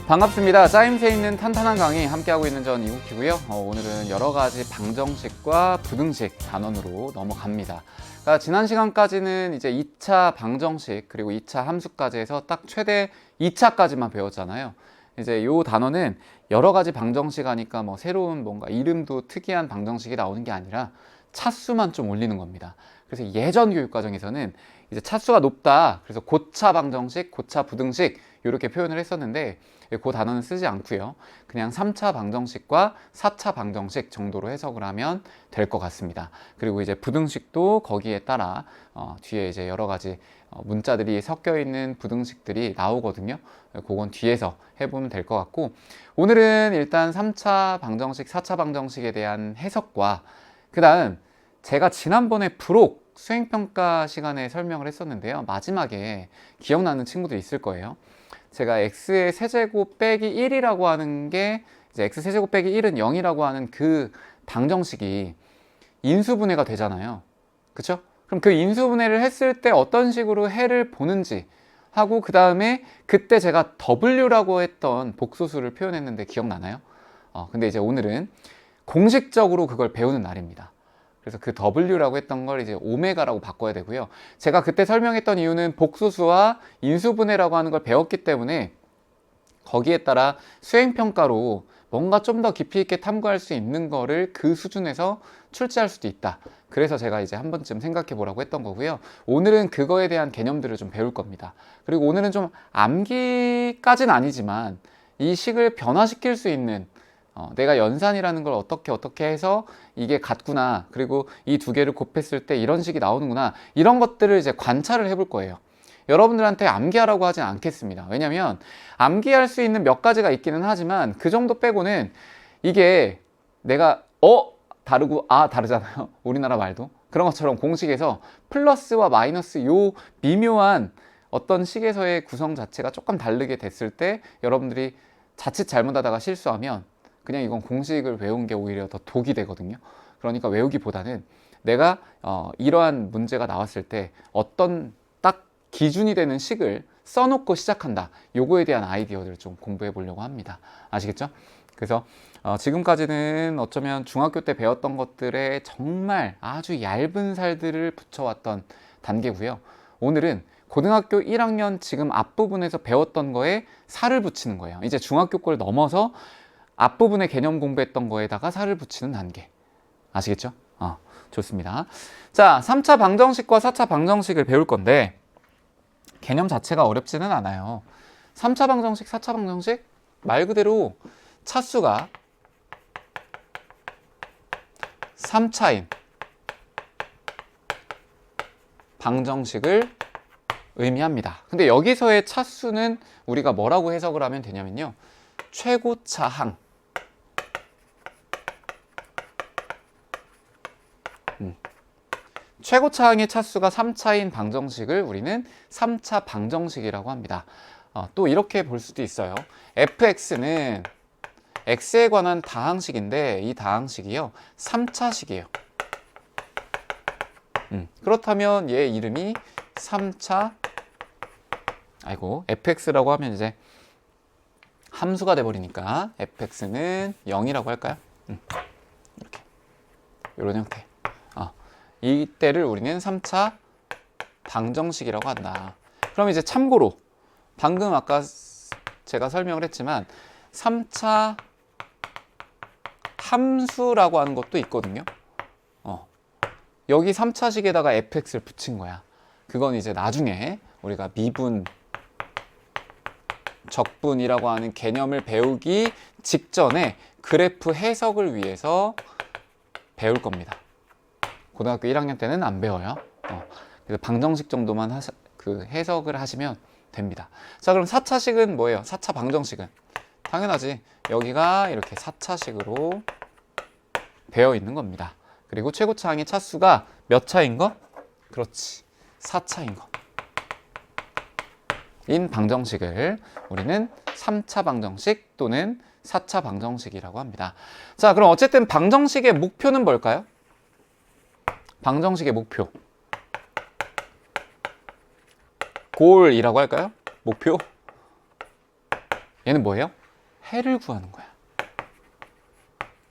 반갑습니다. 짜임새 있는 탄탄한 강의 함께하고 있는 전 이국희고요. 오늘은 여러 가지 방정식과 부등식 단원으로 넘어갑니다. 그러니까 지난 시간까지는 이제 2차 방정식 그리고 2차 함수까지 해서 딱 최대 2차까지만 배웠잖아요. 이제 요 단원은 여러 가지 방정식 하니까 뭐 새로운 뭔가 이름도 특이한 방정식이 나오는 게 아니라 차수만 좀 올리는 겁니다. 그래서 예전 교육과정에서는 이제 차수가 높다. 그래서 고차 방정식, 고차 부등식 이렇게 표현을 했었는데 그 단어는 쓰지 않고요. 그냥 3차 방정식과 4차 방정식 정도로 해석을 하면 될 것 같습니다. 그리고 이제 부등식도 거기에 따라 뒤에 이제 여러 가지 문자들이 섞여 있는 부등식들이 나오거든요. 그건 뒤에서 해보면 될 것 같고, 오늘은 일단 3차 방정식, 4차 방정식에 대한 해석과 그 다음 제가 지난번에 부록 수행평가 시간에 설명을 했었는데요. 마지막에 기억나는 친구들 있을 거예요. 제가 x의 세제곱 빼기 1이라고 하는 게 이제 x 세제곱 빼기 1은 0이라고 하는 그 방정식이 인수분해가 되잖아요. 그쵸? 그럼 그 인수분해를 했을 때 어떤 식으로 해를 보는지 하고, 그 다음에 그때 제가 w라고 했던 복소수를 표현했는데 기억나나요? 근데 이제 오늘은 공식적으로 그걸 배우는 날입니다. 그래서 그 W라고 했던 걸 이제 오메가라고 바꿔야 되고요. 제가 그때 설명했던 이유는 복소수와 인수분해라고 하는 걸 배웠기 때문에 거기에 따라 수행평가로 뭔가 좀 더 깊이 있게 탐구할 수 있는 거를 그 수준에서 출제할 수도 있다. 그래서 제가 이제 한 번쯤 생각해 보라고 했던 거고요. 오늘은 그거에 대한 개념들을 좀 배울 겁니다. 그리고 오늘은 좀 암기까지는 아니지만 이 식을 변화시킬 수 있는 내가 연산이라는 걸 어떻게 해서 이게 같구나, 그리고 이 두 개를 곱했을 때 이런 식이 나오는구나, 이런 것들을 이제 관찰을 해볼 거예요. 여러분들한테 암기하라고 하진 않겠습니다. 왜냐면 암기할 수 있는 몇 가지가 있기는 하지만 그 정도 빼고는 이게 내가 다르고 다르잖아요. 우리나라 말도 그런 것처럼 공식에서 플러스와 마이너스 요 미묘한 어떤 식에서의 구성 자체가 조금 다르게 됐을 때 여러분들이 자칫 잘못하다가 실수하면 그냥 이건 공식을 외운 게 오히려 더 독이 되거든요. 그러니까 외우기보다는 내가 이러한 문제가 나왔을 때 어떤 딱 기준이 되는 식을 써놓고 시작한다, 요거에 대한 아이디어들을 좀 공부해 보려고 합니다. 아시겠죠? 그래서 지금까지는 어쩌면 중학교 때 배웠던 것들에 정말 아주 얇은 살들을 붙여왔던 단계고요. 오늘은 고등학교 1학년 지금 앞부분에서 배웠던 거에 살을 붙이는 거예요. 이제 중학교 걸 넘어서 앞부분에 개념 공부했던 거에다가 살을 붙이는 단계. 아시겠죠? 좋습니다. 자, 3차 방정식과 4차 방정식을 배울 건데 개념 자체가 어렵지는 않아요. 3차 방정식, 4차 방정식 말 그대로 차수가 3차인 방정식을 의미합니다. 근데 여기서의 차수는 우리가 뭐라고 해석을 하면 되냐면요, 최고차항. 최고차항의 차수가 3차인 방정식을 우리는 3차 방정식이라고 합니다. 또 이렇게 볼 수도 있어요. fx는 x에 관한 다항식인데 이 다항식이요 3차식이에요. 그렇다면 얘 이름이 3차 fx라고 하면 이제 함수가 돼버리니까 fx는 0이라고 할까요? 이렇게 이런 형태. 이때를 우리는 3차 방정식이라고 한다. 그럼 이제 참고로 방금 아까 제가 설명을 했지만 3차 함수라고 하는 것도 있거든요. 여기 3차식에다가 fx를 붙인 거야. 그건 이제 나중에 우리가 미분, 적분이라고 하는 개념을 배우기 직전에 그래프 해석을 위해서 배울 겁니다. 고등학교 1학년 때는 안 배워요. 그래서 방정식 정도만 해석을 하시면 됩니다. 자, 그럼 4차식은 뭐예요? 4차 방정식은 당연하지. 여기가 이렇게 4차식으로 되어 있는 겁니다. 그리고 최고차항의 차수가 몇 차인 거? 그렇지, 4차인 거. 인 방정식을 우리는 3차 방정식 또는 4차 방정식이라고 합니다. 자, 그럼 어쨌든 방정식의 목표는 뭘까요? 방정식의 목표, 골이라고 할까요? 목표? 얘는 뭐예요? 해를 구하는 거야.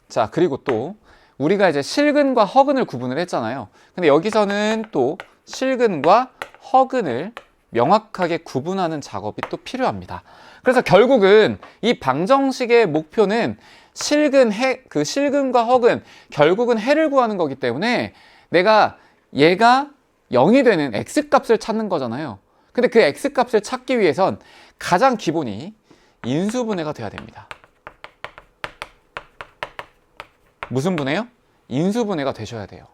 자, 그리고 또 우리가 이제 실근과 허근을 구분을 했잖아요. 근데 여기서는 또 실근과 허근을 명확하게 구분하는 작업이 또 필요합니다. 그래서 결국은 이 방정식의 목표는 실근과 허근, 결국은 해를 구하는 거기 때문에 내가 얘가 0이 되는 x값을 찾는 거잖아요. 근데 그 x값을 찾기 위해선 가장 기본이 인수분해가 돼야 됩니다. 무슨 분해요? 인수분해가 되셔야 돼요.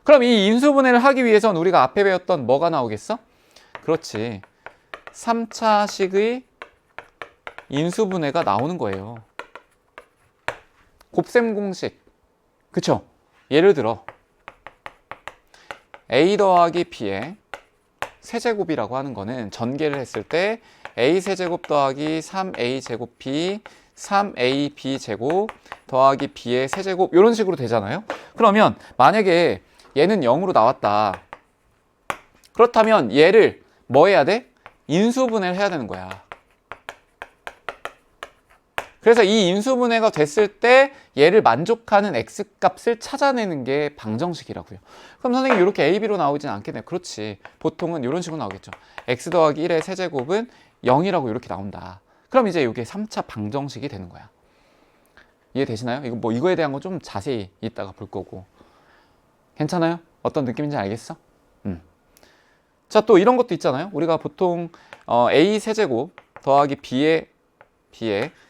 그럼 이 인수분해를 하기 위해선 우리가 앞에 배웠던 뭐가 나오겠어? 그렇지. 3차식의 인수분해가 나오는 거예요. 곱셈 공식. 그쵸? 예를 들어 a 더하기 b의 세제곱이라고 하는 거는 전개를 했을 때 a 세제곱 더하기 3a 제곱 b 3ab 제곱 더하기 b의 세제곱 이런 식으로 되잖아요. 그러면 만약에 얘는 0으로 나왔다. 그렇다면 얘를 뭐 해야 돼? 인수분해를 해야 되는 거야. 그래서 이 인수분해가 됐을 때 얘를 만족하는 x값을 찾아내는 게 방정식이라고요. 그럼 선생님 이렇게 a, b로 나오진 않겠네요. 그렇지. 보통은 이런 식으로 나오겠죠. x 더하기 1의 세제곱은 0이라고 이렇게 나온다. 그럼 이제 이게 3차 방정식이 되는 거야. 이해되시나요? 이거에 대한 거 좀 자세히 이따가 볼 거고. 괜찮아요? 어떤 느낌인지 알겠어? 자, 또 이런 것도 있잖아요. 우리가 보통 a 세제곱 더하기 b의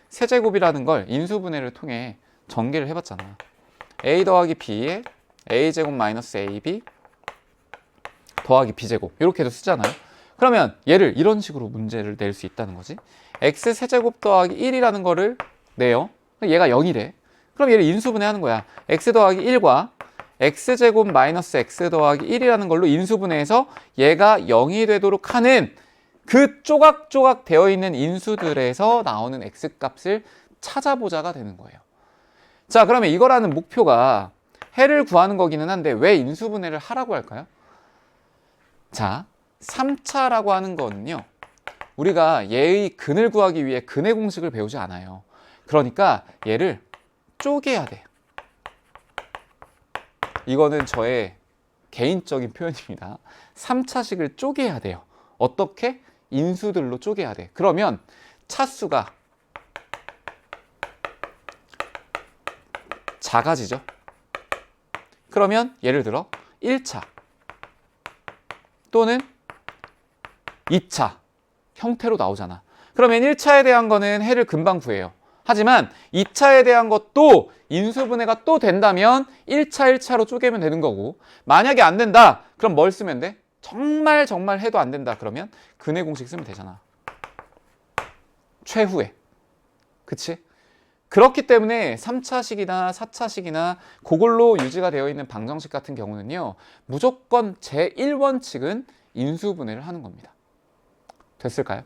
세제곱이라는 걸 인수분해를 통해 전개를 해봤잖아. a 더하기 b의 a제곱 마이너스 ab 더하기 b제곱 이렇게도 쓰잖아요. 그러면 얘를 이런 식으로 문제를 낼 수 있다는 거지. x 세제곱 더하기 1이라는 거를 내요. 얘가 0이래. 그럼 얘를 인수분해 하는 거야. x 더하기 1과 x제곱 마이너스 x 더하기 1이라는 걸로 인수분해해서 얘가 0이 되도록 하는 그 조각조각 되어 있는 인수들에서 나오는 x값을 찾아보자가 되는 거예요. 자, 그러면 이거라는 목표가 해를 구하는 거기는 한데 왜 인수분해를 하라고 할까요? 자, 3차라고 하는 거는요. 우리가 얘의 근을 구하기 위해 근의 공식을 배우지 않아요. 그러니까 얘를 쪼개야 돼요. 이거는 저의 개인적인 표현입니다. 3차식을 쪼개야 돼요. 어떻게? 인수들로 쪼개야 돼. 그러면 차수가 작아지죠. 그러면 예를 들어 1차 또는 2차 형태로 나오잖아. 그러면 1차에 대한 거는 해를 금방 구해요. 하지만 2차에 대한 것도 인수분해가 또 된다면 1차 쪼개면 되는 거고, 만약에 안 된다 그럼 뭘 쓰면 돼? 정말 해도 안 된다 그러면 근의 공식 쓰면 되잖아. 최후에. 그치? 그렇기 때문에 3차식이나 4차식이나 그걸로 유지가 되어 있는 방정식 같은 경우는요, 무조건 제1원칙은 인수분해를 하는 겁니다. 됐을까요?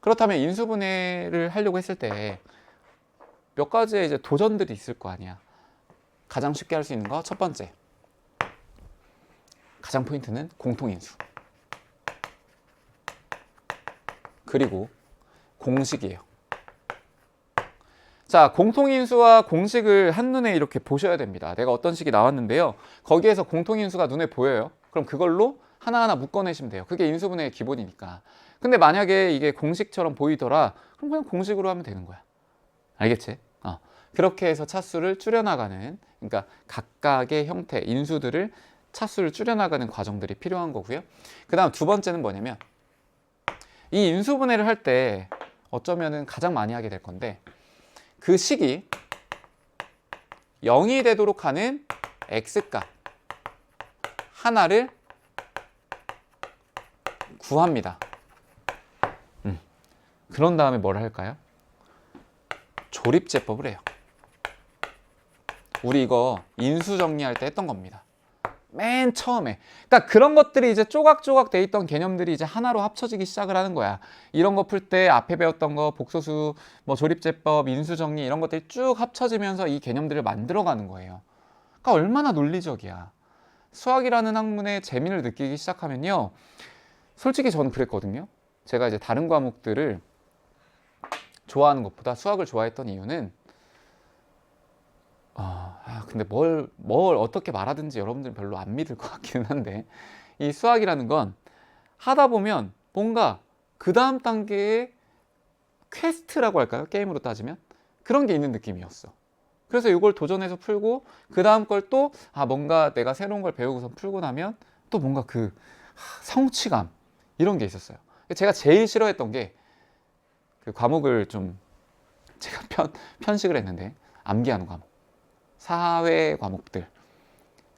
그렇다면 인수분해를 하려고 했을 때 몇 가지의 이제 도전들이 있을 거 아니야. 가장 쉽게 할 수 있는 거 첫 번째, 가장 포인트는 공통인수. 그리고 공식이에요. 자, 공통인수와 공식을 한눈에 이렇게 보셔야 됩니다. 내가 어떤 식이 나왔는데요. 거기에서 공통인수가 눈에 보여요. 그럼 그걸로 하나하나 묶어내시면 돼요. 그게 인수분해의 기본이니까. 근데 만약에 이게 공식처럼 보이더라, 그럼 그냥 공식으로 하면 되는 거야. 알겠지? 그렇게 해서 차수를 줄여나가는, 그러니까 각각의 형태, 인수들을 차수를 줄여나가는 과정들이 필요한 거고요. 그 다음 두 번째는 뭐냐면, 이 인수분해를 할 때 어쩌면은 가장 많이 하게 될 건데, 그 식이 0이 되도록 하는 x값 하나를 구합니다. 그런 다음에 뭘 할까요? 조립제법을 해요. 우리 이거 인수 정리할 때 했던 겁니다. 맨 처음에. 그러니까 그런 것들이 이제 조각조각 돼 있던 개념들이 이제 하나로 합쳐지기 시작을 하는 거야. 이런 거 풀 때 앞에 배웠던 거, 복소수, 뭐 조립제법, 인수 정리 이런 것들이 쭉 합쳐지면서 이 개념들을 만들어가는 거예요. 그러니까 얼마나 논리적이야. 수학이라는 학문의 재미를 느끼기 시작하면요. 솔직히 저는 그랬거든요. 제가 이제 다른 과목들을 좋아하는 것보다 수학을 좋아했던 이유는 근데 뭘 어떻게 말하든지 여러분들은 별로 안 믿을 것 같기는 한데, 이 수학이라는 건 하다 보면 뭔가 그 다음 단계의 퀘스트라고 할까요? 게임으로 따지면 그런 게 있는 느낌이었어. 그래서 이걸 도전해서 풀고 그 다음 걸 또 뭔가 내가 새로운 걸 배우고서 풀고 나면 또 뭔가 그 성취감 이런 게 있었어요. 제가 제일 싫어했던 게 그 과목을 좀 제가 편식을 했는데, 암기하는 과목, 사회 과목들,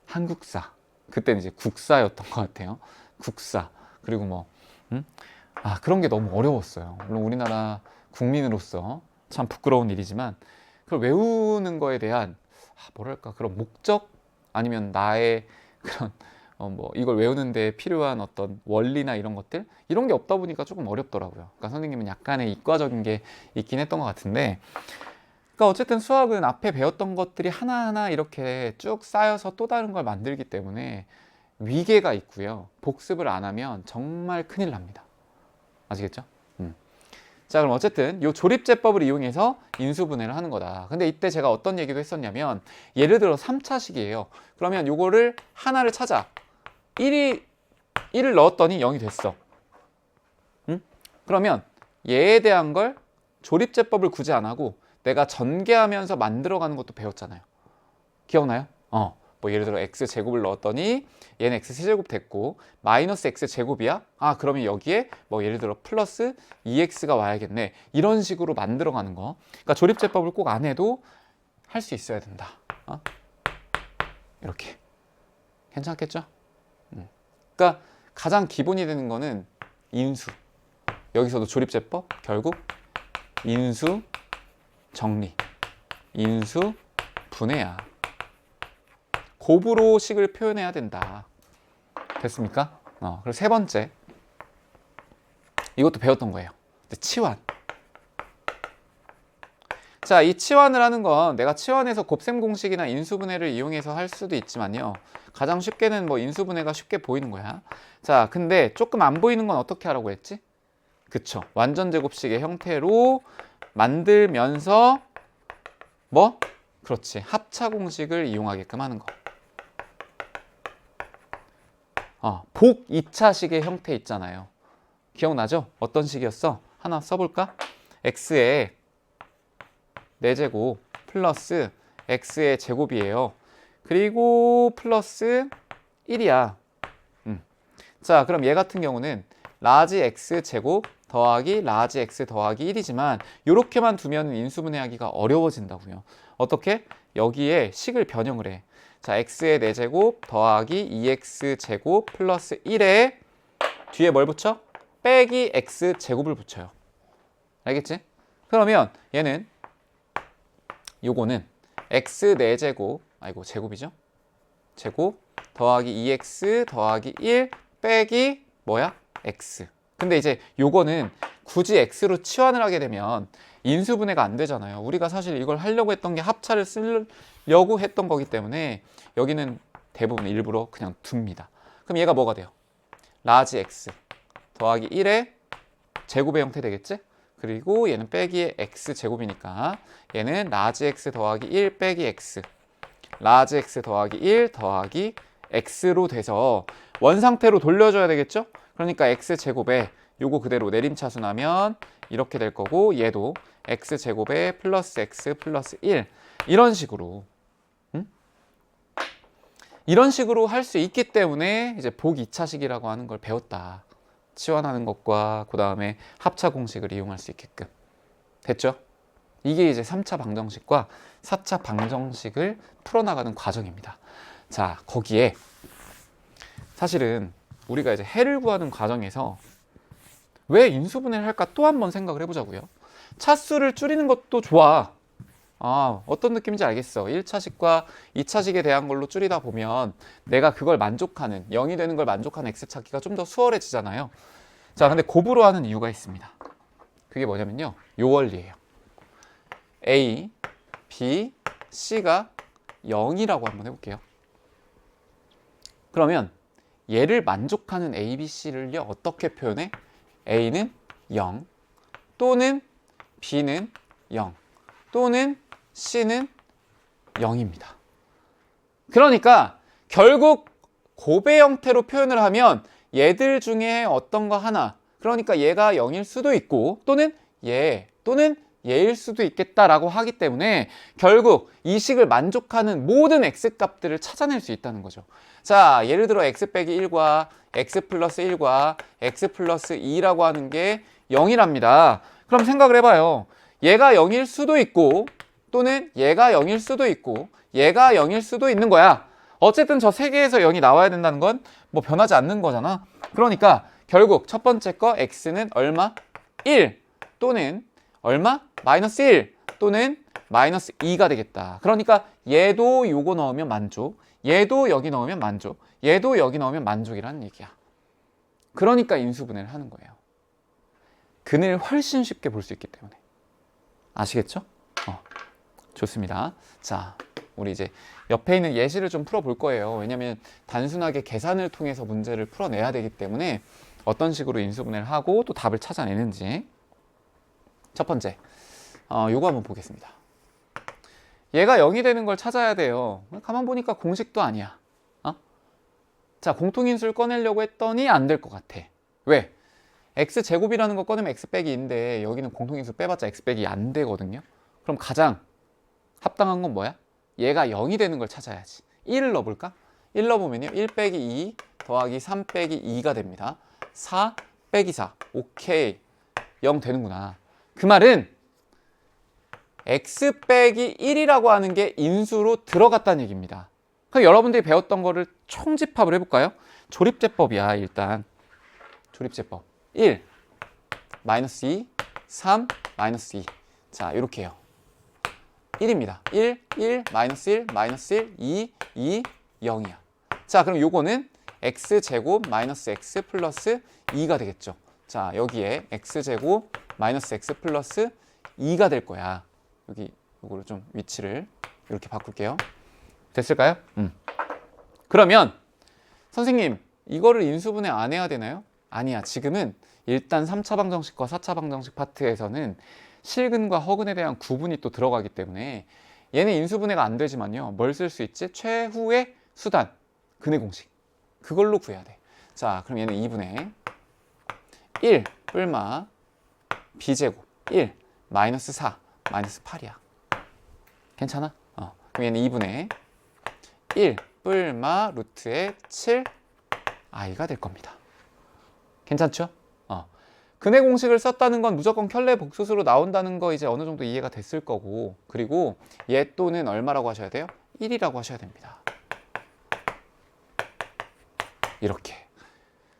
한국사, 그때는 이제 국사였던 것 같아요. 국사, 그리고 뭐 그런 게 너무 어려웠어요. 물론 우리나라 국민으로서 참 부끄러운 일이지만 그걸 외우는 거에 대한 뭐랄까 그런 목적, 아니면 나의 그런 뭐 이걸 외우는데 필요한 어떤 원리나 이런 것들, 이런 게 없다 보니까 조금 어렵더라고요. 그러니까 선생님은 약간의 이과적인 게 있긴 했던 것 같은데, 그러니까 어쨌든 수학은 앞에 배웠던 것들이 하나하나 이렇게 쭉 쌓여서 또 다른 걸 만들기 때문에 위계가 있고요. 복습을 안 하면 정말 큰일 납니다. 아시겠죠? 자, 그럼 어쨌든 이 조립제법을 이용해서 인수분해를 하는 거다. 근데 이때 제가 어떤 얘기도 했었냐면, 예를 들어 3차식이에요. 그러면 요거를 하나를 찾아. 1을 넣었더니 0이 됐어. 그러면 얘에 대한 걸 조립제법을 굳이 안 하고 내가 전개하면서 만들어가는 것도 배웠잖아요. 기억나요? 뭐 예를 들어 x제곱을 넣었더니 얘는 x세제곱 됐고 마이너스 x제곱이야? 그러면 여기에 뭐 예를 들어 플러스 2x가 와야겠네. 이런 식으로 만들어가는 거. 그러니까 조립제법을 꼭 안 해도 할 수 있어야 된다. 이렇게. 괜찮겠죠? 그러니까 가장 기본이 되는 거는 인수. 여기서도 조립제법 결국 인수 정리, 인수 분해야. 곱으로 식을 표현해야 된다. 됐습니까? 그리고 세 번째, 이것도 배웠던 거예요. 치환. 자, 이 치환을 하는 건 내가 치환해서 곱셈 공식이나 인수분해를 이용해서 할 수도 있지만요, 가장 쉽게는 뭐 인수분해가 쉽게 보이는 거야. 자, 근데 조금 안 보이는 건 어떻게 하라고 했지? 그쵸, 완전제곱식의 형태로 만들면서 뭐? 그렇지, 합차 공식을 이용하게끔 하는 거. 복 2차식의 형태 있잖아요. 기억나죠? 어떤 식이었어? 하나 써볼까? x의 4제곱 플러스 x의 제곱이에요. 그리고 플러스 1이야. 자, 그럼 얘 같은 경우는 라지 x 제곱 더하기 라지 x 더하기 1이지만 이렇게만 두면 인수분해하기가 어려워진다고요. 어떻게? 여기에 식을 변형을 해. 자, x의 4제곱 더하기 2x 제곱 플러스 1에 뒤에 뭘 붙여? 빼기 x 제곱을 붙여요. 알겠지? 그러면 얘는 요거는 x 4제곱, 제곱이죠? 제곱 더하기 2x 더하기 1 빼기 뭐야? x. 근데 이제 요거는 굳이 x로 치환을 하게 되면 인수분해가 안 되잖아요. 우리가 사실 이걸 하려고 했던 게 합차를 쓰려고 했던 거기 때문에 여기는 대부분 일부러 그냥 둡니다. 그럼 얘가 뭐가 돼요? 라지 x 더하기 1의 제곱의 형태 되겠지? 그리고 얘는 빼기의 x 제곱이니까 얘는 라지 x 더하기 1 빼기 x, 라지 x 더하기 1 더하기 x로 돼서 원상태로 돌려줘야 되겠죠? 그러니까 x 제곱에 요거 그대로 내림차순하면 이렇게 될 거고, 얘도 x 제곱에 플러스 x 플러스 1, 이런 식으로 이런 식으로 할 수 있기 때문에 이제 복 2차식이라고 하는 걸 배웠다. 치환하는 것과 그 다음에 합차 공식을 이용할 수 있게끔 됐죠? 이게 이제 3차 방정식과 4차 방정식을 풀어나가는 과정입니다. 자, 거기에 사실은 우리가 이제 해를 구하는 과정에서 왜 인수분해를 할까 또 한번 생각을 해보자고요. 차수를 줄이는 것도 좋아. 어떤 느낌인지 알겠어. 1차식과 2차식에 대한 걸로 줄이다 보면 내가 그걸 만족하는, 0이 되는 걸 만족하는 x 찾기가 좀 더 수월해지잖아요. 자, 근데 곱으로 하는 이유가 있습니다. 그게 뭐냐면요, 요 원리예요. a, b, c가 0이라고 한번 해볼게요. 그러면 얘를 만족하는 a, b, c를요 어떻게 표현해? a는 0 또는 B는 0 또는 C는 0입니다. 그러니까 결국 곱의 형태로 표현을 하면 얘들 중에 어떤 거 하나, 그러니까 얘가 0일 수도 있고 또는 얘일 수도 있겠다라고 하기 때문에 결국 이 식을 만족하는 모든 x값들을 찾아낼 수 있다는 거죠. 자, 예를 들어 x 빼기 1과 x 플러스 1과 x 플러스 2라고 하는 게 0이랍니다. 그럼 생각을 해봐요. 얘가 0일 수도 있고 또는 얘가 0일 수도 있고 얘가 0일 수도 있는 거야. 어쨌든 저 세 개에서 0이 나와야 된다는 건 뭐 변하지 않는 거잖아. 그러니까 결국 첫 번째 거 x는 얼마? 1 또는 얼마? 마이너스 1 또는 마이너스 2가 되겠다. 그러니까 얘도 요거 넣으면 만족, 얘도 여기 넣으면 만족, 얘도 여기 넣으면 만족이라는 얘기야. 그러니까 인수분해를 하는 거예요. 근을 훨씬 쉽게 볼 수 있기 때문에. 아시겠죠? 좋습니다. 자, 우리 이제 옆에 있는 예시를 좀 풀어볼 거예요. 왜냐면 단순하게 계산을 통해서 문제를 풀어내야 되기 때문에 어떤 식으로 인수분해를 하고 또 답을 찾아내는지. 첫 번째, 요거 한번 보겠습니다. 얘가 0이 되는 걸 찾아야 돼요. 가만 보니까 공식도 아니야. 자, 공통인수를 꺼내려고 했더니 안 될 것 같아. 왜? x제곱이라는 거 꺼내면 x 빼기 2인데 여기는 공통인수 빼봤자 x 빼기 안 되거든요. 그럼 가장 합당한 건 뭐야? 얘가 0이 되는 걸 찾아야지. 1을 넣어볼까? 1 넣어보면요, 1 빼기 2 더하기 3 빼기 2가 됩니다. 4 빼기 4. 오케이, 0 되는구나. 그 말은 x 빼기 1이라고 하는 게 인수로 들어갔다는 얘기입니다. 그럼 여러분들이 배웠던 거를 총집합을 해볼까요? 조립제법이야. 일단 조립제법 1 마이너스 2 3 마이너스 2. 자, 이렇게 해요. 1입니다. 1 1 마이너스 1 마이너스 1 2 2 0이야. 자, 그럼 요거는 x제곱 마이너스 x 플러스 2가 되겠죠. 자, 여기에 x제곱 마이너스 x 플러스 2가 될 거야. 여기 요거를 좀 위치를 이렇게 바꿀게요. 됐을까요? 그러면 선생님, 이거를 인수분해 안 해야 되나요? 아니야. 지금은 일단 3차 방정식과 4차 방정식 파트에서는 실근과 허근에 대한 구분이 또 들어가기 때문에 얘는 인수분해가 안 되지만요, 뭘 쓸 수 있지? 최후의 수단, 근의 공식. 그걸로 구해야 돼. 자, 그럼 얘는 2분의 1 뿔마 b제곱 1 마이너스 4 마이너스 8이야. 괜찮아? 그럼 얘는 2분의 1 뿔마 루트의 7 i가 될 겁니다. 괜찮죠? 근의 공식을 썼다는 건 무조건 켤레 복수수로 나온다는 거 이제 어느 정도 이해가 됐을 거고, 그리고 얘 또는 얼마라고 하셔야 돼요? 1이라고 하셔야 됩니다. 이렇게.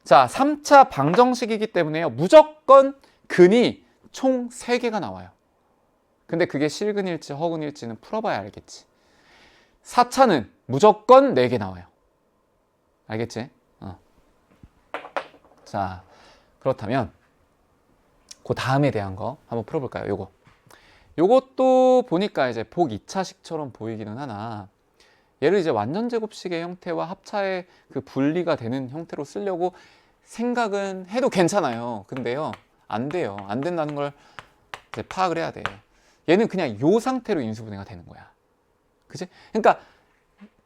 자, 3차 방정식이기 때문에요, 무조건 근이 총 3개가 나와요. 근데 그게 실근일지 허근일지는 풀어봐야 알겠지. 4차는 무조건 4개 나와요. 알겠지? 자, 그렇다면 그 다음에 대한 거 한번 풀어볼까요? 요것도 보니까 이제 복 2차식처럼 보이기는 하나, 얘를 이제 완전 제곱식의 형태와 합차의 그 분리가 되는 형태로 쓰려고 생각은 해도 괜찮아요. 근데요, 안 돼요. 안 된다는 걸 이제 파악을 해야 돼. 얘는 그냥 요 상태로 인수분해가 되는 거야. 그치? 그러니까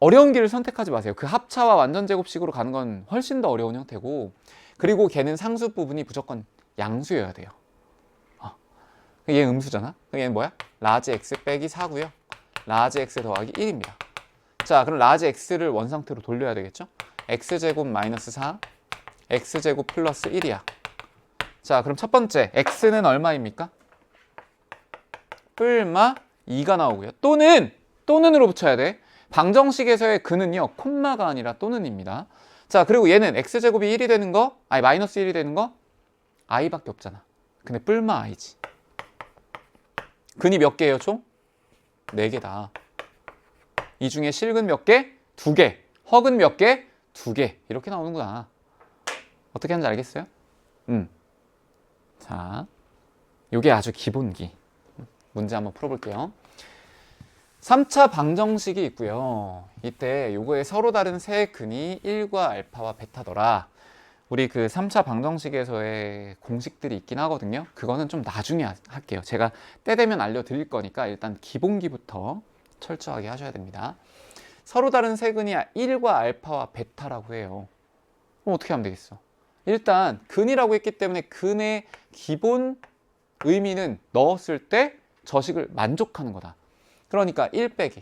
어려운 길을 선택하지 마세요. 그 합차와 완전 제곱식으로 가는 건 훨씬 더 어려운 형태고, 그리고 걔는 상수 부분이 무조건 양수여야 돼요. 얘 음수잖아? 그럼 얘는 뭐야? 라지 x 빼기 4고요. 라지 x 더하기 1입니다. 자, 그럼 라지 x를 원상태로 돌려야 되겠죠? x제곱 마이너스 4, x제곱 플러스 1이야. 자, 그럼 첫 번째 x는 얼마입니까? 뿔마 2가 나오고요. 또는으로 붙여야 돼. 방정식에서의 근은요, 콤마가 아니라 또는입니다. 자, 그리고 얘는 x제곱이 1이 되는 거, 아니 마이너스 1이 되는 거 i밖에 없잖아. 근데 뿔마 i지. 근이 몇 개예요, 총? 4개다. 이 중에 실근 몇 개? 2개. 허근 몇 개? 2개. 이렇게 나오는구나. 어떻게 하는지 알겠어요? 자, 요게 아주 기본기. 문제 한번 풀어볼게요. 3차 방정식이 있고요. 이때 요거에 서로 다른 세 근이 1과 알파와 베타더라. 우리 그 3차 방정식에서의 공식들이 있긴 하거든요. 그거는 좀 나중에 할게요. 제가 때 되면 알려드릴 거니까 일단 기본기부터 철저하게 하셔야 됩니다. 서로 다른 세근이 1과 알파와 베타라고 해요. 그럼 어떻게 하면 되겠어? 일단 근이라고 했기 때문에 근의 기본 의미는 넣었을 때 저식을 만족하는 거다. 그러니까 1 빼기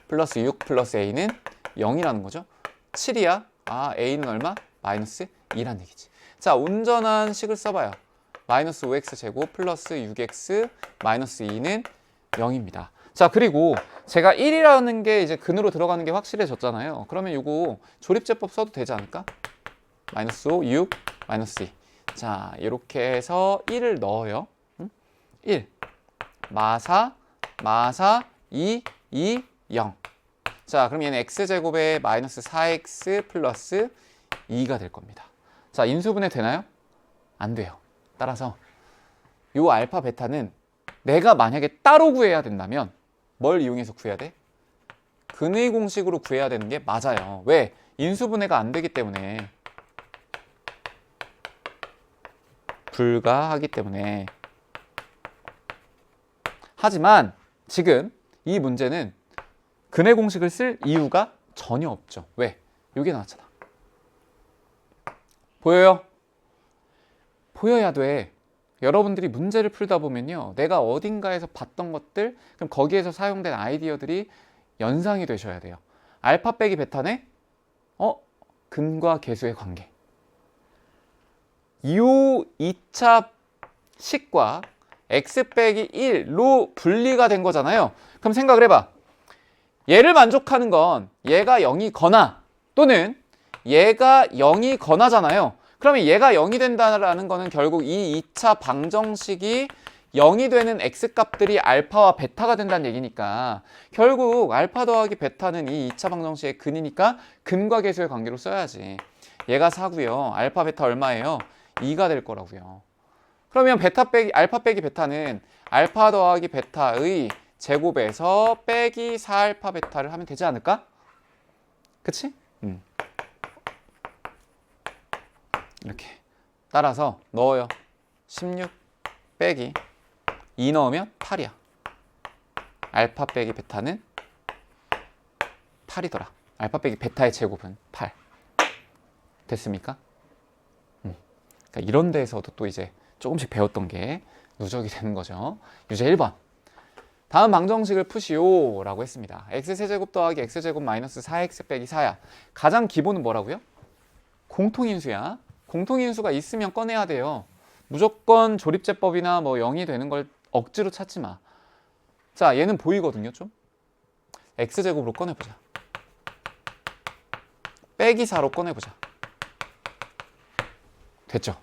플러스 6 플러스 a는 0이라는 거죠. 7이야. 아, a는 얼마? 마이너스 2란 얘기지. 자, 온전한 식을 써봐요. 마이너스 5x 제곱 플러스 6x 마이너스 2는 0입니다. 자, 그리고 제가 1이라는 게 이제 근으로 들어가는 게 확실해졌잖아요. 그러면 이거 조립제법 써도 되지 않을까? 마이너스 5, 6, 마이너스 2. 자, 이렇게 해서 1을 넣어요. 1, 마사, 2, 0. 자, 그럼 얘는 x제곱에 마이너스 4x 플러스 2가 될 겁니다. 자, 인수분해 되나요? 안 돼요. 따라서 요 알파 베타는 내가 만약에 따로 구해야 된다면 뭘 이용해서 구해야 돼? 근의 공식으로 구해야 되는 게 맞아요. 왜? 인수분해가 안 되기 때문에. 불가하기 때문에. 하지만 지금 이 문제는 근의 공식을 쓸 이유가 전혀 없죠. 왜? 이게 나왔잖아. 보여요? 보여야 돼. 여러분들이 문제를 풀다 보면요, 내가 어딘가에서 봤던 것들, 그럼 거기에서 사용된 아이디어들이 연상이 되셔야 돼요. 알파 빼기 베타네? 근과 계수의 관계. 이 2차 식과 x 빼기 1로 분리가 된 거잖아요. 그럼 생각을 해봐. 얘를 만족하는 건 얘가 0이거나 또는 얘가 0이거나잖아요. 그러면 얘가 0이 된다는 거는 결국 이 2차 방정식이 0이 되는 x값들이 알파와 베타가 된다는 얘기니까 결국 알파 더하기 베타는 이 2차 방정식의 근이니까 근과 계수의 관계로 써야지. 얘가 4고요. 알파 베타 얼마예요? 2가 될 거라고요. 그러면 알파 빼기 베타는 알파 더하기 베타의 제곱에서 빼기 4알파 베타를 하면 되지 않을까? 그치? 이렇게 따라서 넣어요. 16 빼기 2 넣으면 8이야. 알파 빼기 베타는 8이더라. 알파 빼기 베타의 제곱은 8. 됐습니까? 그러니까 이런 데에서도 또 이제 조금씩 배웠던 게 누적이 되는 거죠. 유제 1번. 다음 방정식을 푸시오 라고 했습니다. x세제곱 더하기 x제곱 마이너스 4x 빼기 4야. 가장 기본은 뭐라고요? 공통인수야. 공통인수가 있으면 꺼내야 돼요. 무조건 조립제법이나 뭐 0이 되는 걸 억지로 찾지 마. 자, 얘는 보이거든요, 좀. x제곱으로 꺼내보자. 빼기 4로 꺼내보자. 됐죠?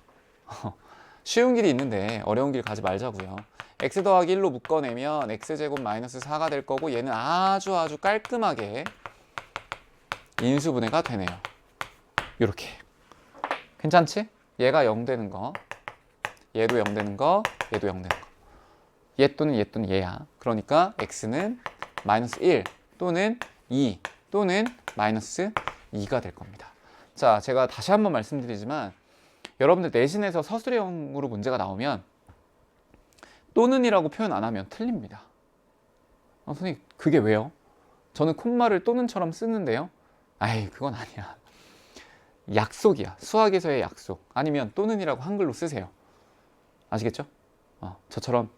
쉬운 길이 있는데 어려운 길 가지 말자고요. x 더하기 1로 묶어내면 x제곱 마이너스 4가 될 거고 얘는 아주 깔끔하게 인수분해가 되네요. 이렇게. 괜찮지? 얘가 0 되는 거, 얘도 0 되는 거, 얘도 0 되는 거. 얘 또는 얘야. 그러니까 x는 마이너스 1 또는 2 또는 마이너스 2가 될 겁니다. 자, 제가 다시 한번 말씀드리지만 여러분들 내신에서 서술형으로 문제가 나오면 또는이라고 표현 안 하면 틀립니다. 선생님, 그게 왜요? 저는 콤마를 또는처럼 쓰는데요. 아이, 그건 아니야. 약속이야. 수학에서의 약속. 아니면 또는이라고 한글로 쓰세요. 아시겠죠? 저처럼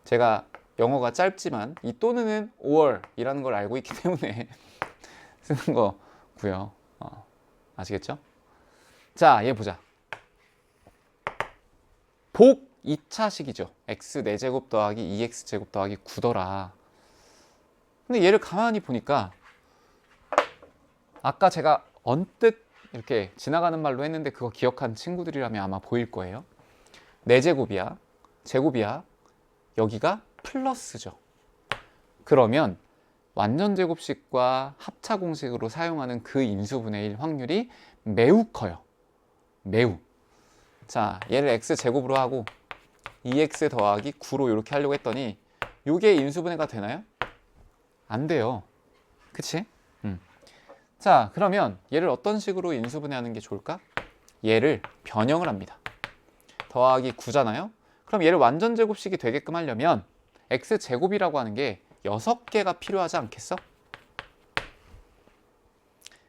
제가 영어가 짧지만 이 또는은 5월이라는 걸 알고 있기 때문에 쓰는 거고요. 아시겠죠? 자, 얘 보자. 복 2차식이죠. x 4제곱 더하기 2x제곱 더하기 9더라. 근데 얘를 가만히 보니까 아까 제가 언뜻 이렇게 지나가는 말로 했는데 그거 기억한 친구들이라면 아마 보일 거예요. 4제곱이야. 제곱이야. 여기가 플러스죠. 그러면 완전 제곱식과 합차 공식으로 사용하는 그 인수분해일 확률이 매우 커요. 매우. 자, 얘를 x제곱으로 하고 2x 더하기 9로 이렇게 하려고 했더니 이게 인수분해가 되나요? 안 돼요. 그치? 자, 그러면 얘를 어떤 식으로 인수분해하는 게 좋을까? 얘를 변형을 합니다. 더하기 9잖아요. 그럼 얘를 완전 제곱식이 되게끔 하려면 x제곱이라고 하는 게 6개가 필요하지 않겠어?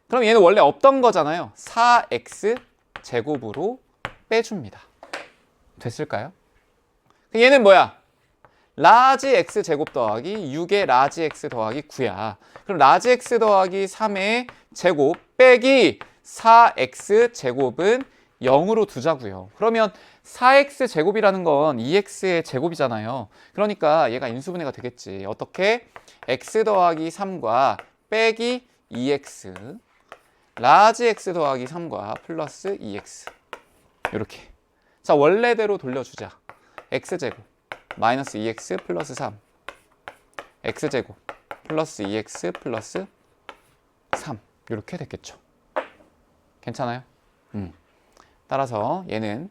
그럼 얘는 원래 없던 거잖아요. 4x제곱으로 빼줍니다. 됐을까요? 얘는 뭐야? 라지 x제곱 더하기 6의 라지 x 더하기 9야. 그럼 라지 x 더하기 3의 제곱 빼기 4x제곱은 0으로 두자고요. 그러면 4x제곱이라는 건 2x의 제곱이잖아요. 그러니까 얘가 인수분해가 되겠지. 어떻게? x 더하기 3과 빼기 2x 라지 x 더하기 3과 플러스 2x 이렇게. 자, 원래대로 돌려주자. x제곱 마이너스 2x 플러스 3 x제곱 플러스 2x 플러스 3 이렇게 됐겠죠. 괜찮아요? 따라서 얘는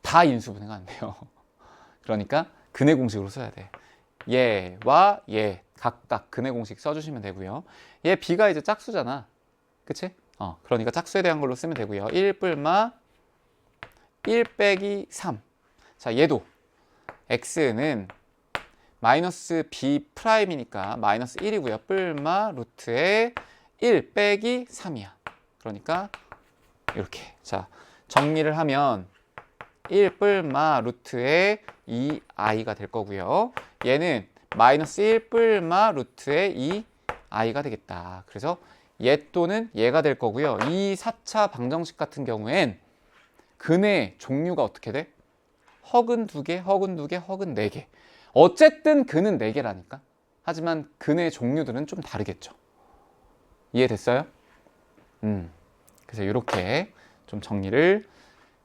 다 인수분해가 안 돼요. 그러니까 근해 공식으로 써야 돼. 얘와 얘 각각 근해 공식 써주시면 되고요. 얘 b가 이제 짝수잖아. 그치? 그러니까 짝수에 대한 걸로 쓰면 되고요. 1 뿔마 1 빼기 3. 자, 얘도 x는 마이너스 b 프라임이니까 마이너스 1이고요. 뿔마 루트에 1 빼기 3이야. 그러니까 이렇게. 자, 정리를 하면 1 뿔마 루트에 2i가 될 거고요. 얘는 마이너스 1 뿔마 루트에 2i가 되겠다. 그래서 얘 또는 얘가 될 거고요. 이 4차 방정식 같은 경우엔 근의 종류가 어떻게 돼? 허근 2개, 허근 2개, 허근 4개. 어쨌든 근은 4개라니까. 하지만 근의 종류들은 좀 다르겠죠. 이해됐어요? 그래서 이렇게 좀 정리를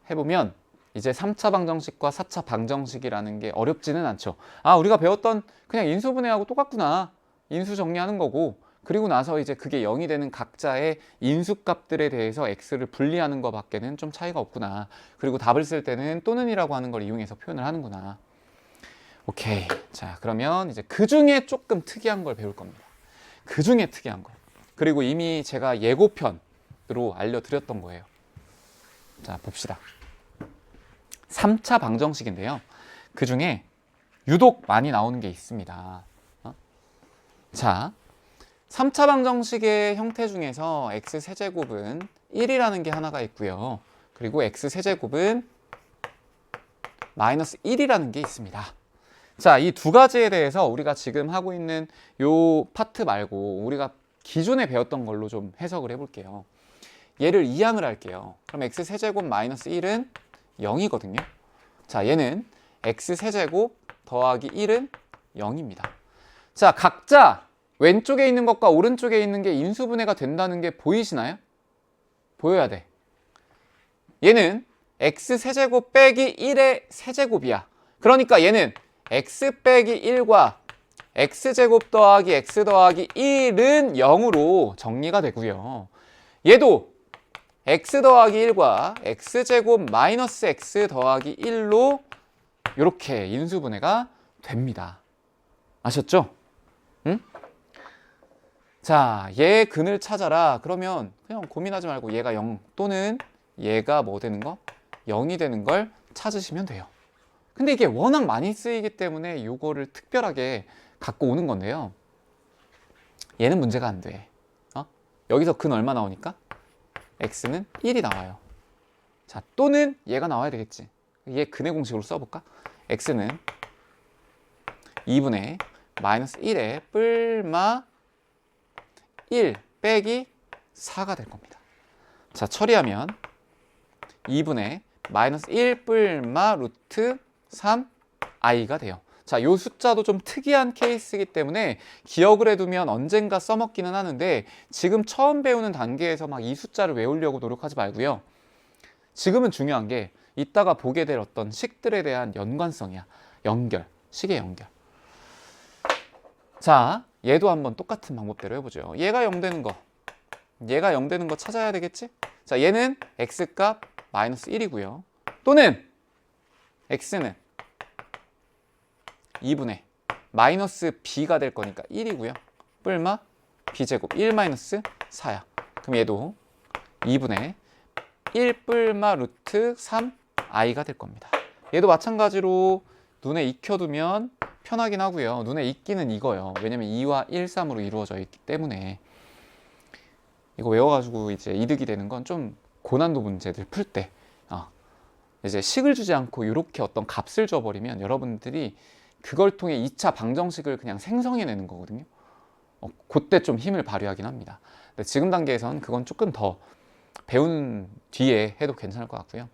해보면 이제 3차 방정식과 4차 방정식이라는 게 어렵지는 않죠. 아, 우리가 배웠던 그냥 인수분해하고 똑같구나. 인수 정리하는 거고, 그리고 나서 이제 그게 0이 되는 각자의 인수값들에 대해서 x를 분리하는 것밖에는 좀 차이가 없구나. 그리고 답을 쓸 때는 또는이라고 하는 걸 이용해서 표현을 하는구나. 오케이. 자, 그러면 이제 그 중에 조금 특이한 걸 배울 겁니다. 그 중에 특이한 거. 그리고 이미 제가 예고편으로 알려드렸던 거예요. 자, 봅시다. 3차 방정식인데요. 그 중에 유독 많이 나오는 게 있습니다. 자, 3차 방정식의 형태 중에서 x세제곱은 1이라는 게 하나가 있고요. 그리고 x세제곱은 마이너스 1이라는 게 있습니다. 자, 이 두 가지에 대해서 우리가 지금 하고 있는 요 파트 말고 우리가 기존에 배웠던 걸로 좀 해석을 해볼게요. 얘를 이항을 할게요. 그럼 x세제곱 마이너스 1은 0이거든요. 자, 얘는 x세제곱 더하기 1은 0입니다. 자, 각자 왼쪽에 있는 것과 오른쪽에 있는 게 인수분해가 된다는 게 보이시나요? 보여야 돼. 얘는 x세제곱 빼기 1의 세제곱이야. 그러니까 얘는 x 빼기 1과 x제곱 더하기 x 더하기 1은 0으로 정리가 되고요. 얘도 x 더하기 1과 x제곱 마이너스 x 더하기 1로 이렇게 인수분해가 됩니다. 아셨죠? 응? 자, 얘 근을 찾아라. 그러면 그냥 고민하지 말고 얘가 0 또는 얘가 뭐 되는 거? 0이 되는 걸 찾으시면 돼요. 근데 이게 워낙 많이 쓰이기 때문에 이거를 특별하게 갖고 오는 건데요. 얘는 문제가 안 돼. 여기서 근 얼마 나오니까? x는 1이 나와요. 자, 또는 얘가 나와야 되겠지. 얘 근의 공식으로 써볼까? x는 2분의 마이너스 1에 뿔마 1 빼기 4가 될 겁니다. 자, 처리하면 2분의 마이너스 1 뿔마 루트 3i가 돼요. 자, 요 숫자도 좀 특이한 케이스이기 때문에 기억을 해두면 언젠가 써먹기는 하는데 지금 처음 배우는 단계에서 막 이 숫자를 외우려고 노력하지 말고요. 지금은 중요한 게 이따가 보게 될 어떤 식들에 대한 연관성이야. 연결, 식의 연결. 자, 얘도 한번 똑같은 방법대로 해보죠. 얘가 0 되는 거, 얘가 0 되는 거 찾아야 되겠지? 자, 얘는 x값 마이너스 1이고요. 또는 x는 2분의 마이너스 b가 될 거니까 1이고요. 뿔마 b제곱 1-4야. 그럼 얘도 2분의 1 뿔마 루트 3 i가 될 겁니다. 얘도 마찬가지로 눈에 익혀두면 편하긴 하고요. 눈에 익기는 이거예요. 왜냐면 2와 1, 3으로 이루어져 있기 때문에. 이거 외워가지고 이제 이득이 되는 건 좀 고난도 문제들 풀 때 이제 식을 주지 않고 이렇게 어떤 값을 줘버리면 여러분들이 그걸 통해 2차 방정식을 그냥 생성해내는 거거든요. 그때 좀 힘을 발휘하긴 합니다. 근데 지금 단계에선 그건 조금 더 배운 뒤에 해도 괜찮을 것 같고요.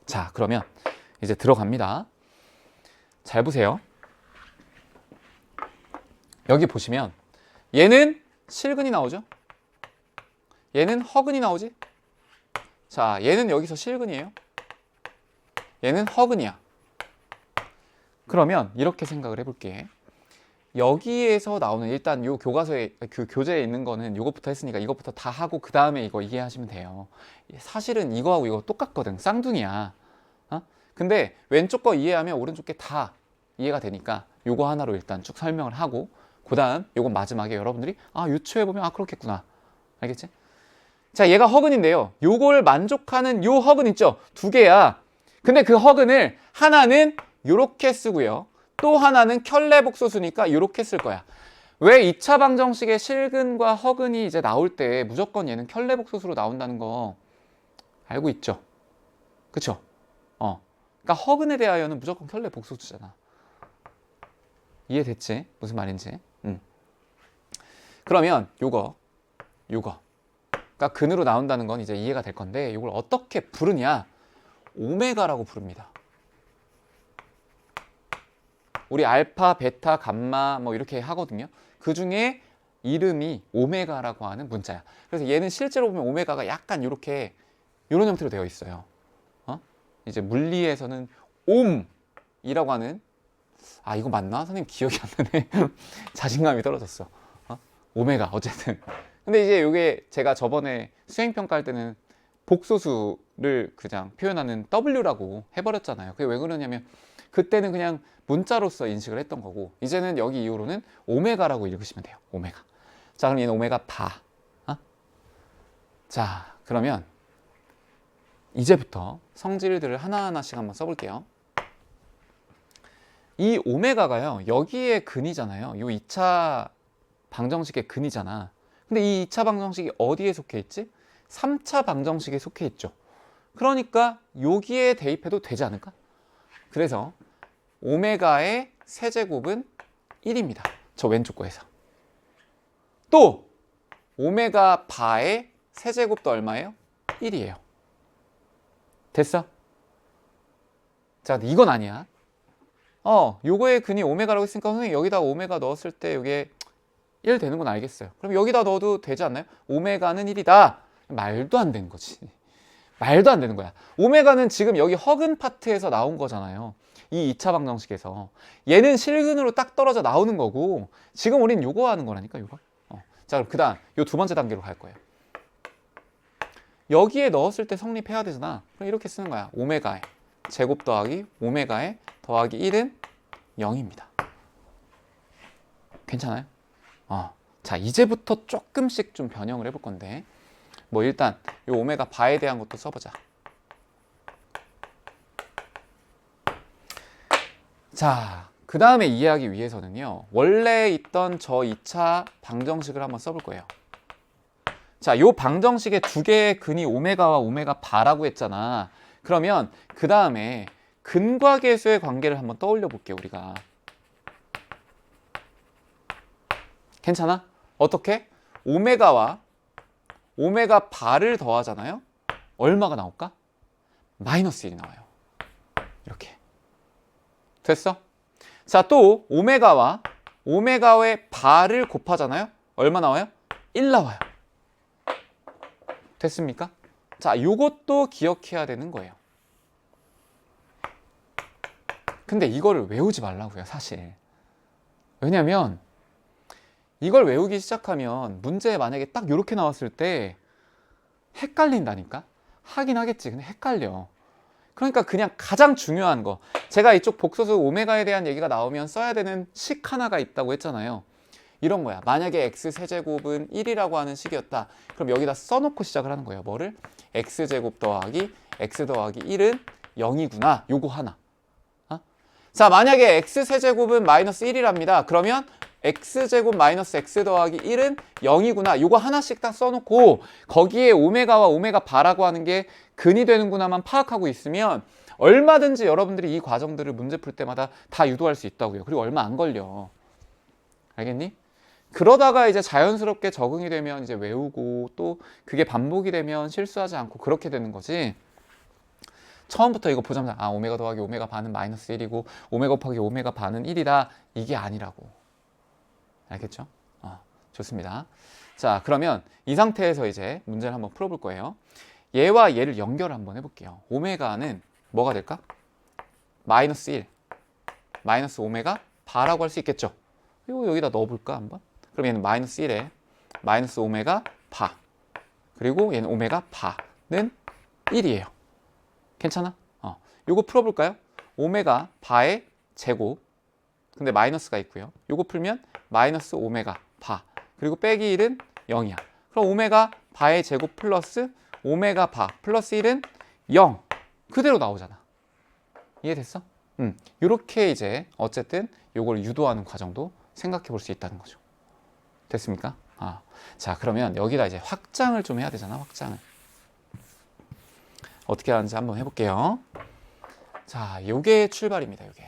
자, 그러면 이제 들어갑니다. 잘 보세요. 여기 보시면 얘는 실근이 나오죠? 얘는 허근이 나오지? 자, 얘는 여기서 실근이에요. 얘는 허근이야. 그러면 이렇게 생각을 해볼게. 여기에서 나오는 일단 요 교과서에 그 교재에 있는 거는 요것부터 했으니까 이것부터 다 하고 그 다음에 이거 이해하시면 돼요. 사실은 이거하고 이거 똑같거든. 쌍둥이야. 근데 왼쪽 거 이해하면 오른쪽 게 다 이해가 되니까 요거 하나로 일단 쭉 설명을 하고 그 다음 요건 마지막에 여러분들이 유추해보면 그렇겠구나. 알겠지? 자, 얘가 허근인데요. 요걸 만족하는 요 허근 있죠? 두 개야. 근데 그 허근을 하나는 요렇게 쓰고요. 또 하나는 켤레복소수니까 요렇게 쓸 거야. 왜 2차 방정식의 실근과 허근이 이제 나올 때 무조건 얘는 켤레복소수로 나온다는 거 알고 있죠? 그쵸? 그러니까 허근에 대하여는 무조건 켤레복소수잖아. 이해됐지? 무슨 말인지? 그러면 요거 그러니까 근으로 나온다는 건 이제 이해가 될 건데 이걸 어떻게 부르냐? 오메가라고 부릅니다. 우리 알파, 베타, 감마 뭐 이렇게 하거든요. 그 중에 이름이 오메가라고 하는 문자야. 그래서 얘는 실제로 보면 오메가가 약간 이렇게 이런 형태로 되어 있어요. 이제 물리에서는 옴이라고 하는 이거 맞나? 선생님 기억이 안 나네. 자신감이 떨어졌어. 오메가 어쨌든. 근데 이제 이게 제가 저번에 수행평가할 때는 복소수를 그냥 표현하는 W라고 해버렸잖아요. 그게 왜 그러냐면 그때는 그냥 문자로서 인식을 했던 거고 이제는 여기 이후로는 오메가라고 읽으시면 돼요. 오메가. 자, 그럼 얘는 오메가 바. 자, 그러면 이제부터 성질들을 하나하나씩 한번 써볼게요. 이 오메가가요, 여기에 근이잖아요. 요 2차 방정식의 근이잖아. 근데 이 2차 방정식이 어디에 속해 있지? 3차 방정식에 속해 있죠. 그러니까 여기에 대입해도 되지 않을까? 그래서 오메가의 세제곱은 1입니다. 저 왼쪽 거에서. 또 오메가 바의 세제곱도 얼마예요? 1이에요. 됐어? 자, 근데 이건 아니야. 요거의 근이 오메가라고 했으니까 선생님 여기다 오메가 넣었을 때 이게 1 되는 건 알겠어요. 그럼 여기다 넣어도 되지 않나요? 오메가는 1이다. 말도 안 되는 거지. 말도 안 되는 거야. 오메가는 지금 여기 허근 파트에서 나온 거잖아요. 이 2차 방정식에서. 얘는 실근으로 딱 떨어져 나오는 거고 지금 우린 요거 하는 거라니까, 요거. 자, 그럼 그 다음 요 두 번째 단계로 갈 거예요. 여기에 넣었을 때 성립해야 되잖아. 그럼 이렇게 쓰는 거야. 오메가의 제곱 더하기 오메가의 더하기 1은 0입니다. 괜찮아요? 자, 이제부터 조금씩 좀 변형을 해볼 건데 뭐 일단 이 오메가 바에 대한 것도 써보자. 자, 그 다음에 이해하기 위해서는요, 원래 있던 저 2차 방정식을 한번 써볼 거예요. 자, 요 방정식의 두 개의 근이 오메가와 오메가 바라고 했잖아. 그러면 그 다음에 근과 계수의 관계를 한번 떠올려 볼게요, 우리가. 괜찮아? 어떻게? 오메가와 오메가 바를 더하잖아요. 얼마가 나올까? 마이너스 1이 나와요. 이렇게. 됐어? 자, 또 오메가와 오메가의 바를 곱하잖아요. 얼마 나와요? 1 나와요. 됐습니까? 자, 요것도 기억해야 되는 거예요. 근데 이거를 외우지 말라고요, 사실. 왜냐면 이걸 외우기 시작하면 문제에 만약에 딱 이렇게 나왔을 때 헷갈린다니까? 하긴 하겠지. 근데 헷갈려. 그러니까 그냥 가장 중요한 거, 제가 이쪽 복소수 오메가에 대한 얘기가 나오면 써야 되는 식 하나가 있다고 했잖아요. 이런 거야. 만약에 x세제곱은 1이라고 하는 식이었다. 그럼 여기다 써놓고 시작을 하는 거예요. 뭐를? x제곱 더하기 x 더하기 1은 0이구나. 요거 하나. 자, 만약에 x세제곱은 마이너스 1이랍니다. 그러면 x제곱 마이너스 x 더하기 1은 0이구나. 요거 하나씩 딱 써놓고 거기에 오메가와 오메가 바라고 하는 게 근이 되는구나만 파악하고 있으면 얼마든지 여러분들이 이 과정들을 문제 풀 때마다 다 유도할 수 있다고요. 그리고 얼마 안 걸려. 알겠니? 그러다가 이제 자연스럽게 적응이 되면 이제 외우고 또 그게 반복이 되면 실수하지 않고 그렇게 되는 거지. 처음부터 이거 보자마자 아 오메가 더하기 오메가 반은 마이너스 1이고 오메가 곱하기 오메가 반은 1이다. 이게 아니라고. 알겠죠? 좋습니다. 자, 그러면 이 상태에서 이제 문제를 한번 풀어볼 거예요. 얘와 얘를 연결을 한번 해볼게요. 오메가는 뭐가 될까? 마이너스 1, 마이너스 오메가 바라고 할 수 있겠죠? 이거 여기다 넣어볼까 한번? 그럼 얘는 마이너스 1에 마이너스 오메가 바, 그리고 얘는 오메가 바는 1이에요. 괜찮아? 요거 풀어볼까요? 오메가 바의 제곱, 근데 마이너스가 있고요. 요거 풀면 마이너스 오메가 바, 그리고 빼기 1은 0이야. 그럼 오메가 바의 제곱 플러스 오메가 바 플러스 1은 0 그대로 나오잖아. 이해됐어? 요렇게 이제 어쨌든 요걸 유도하는 과정도 생각해 볼 수 있다는 거죠. 됐습니까? 자, 그러면 여기다 이제 확장을 좀 해야 되잖아. 확장을 어떻게 하는지 한번 해볼게요. 자, 요게 출발입니다. 요게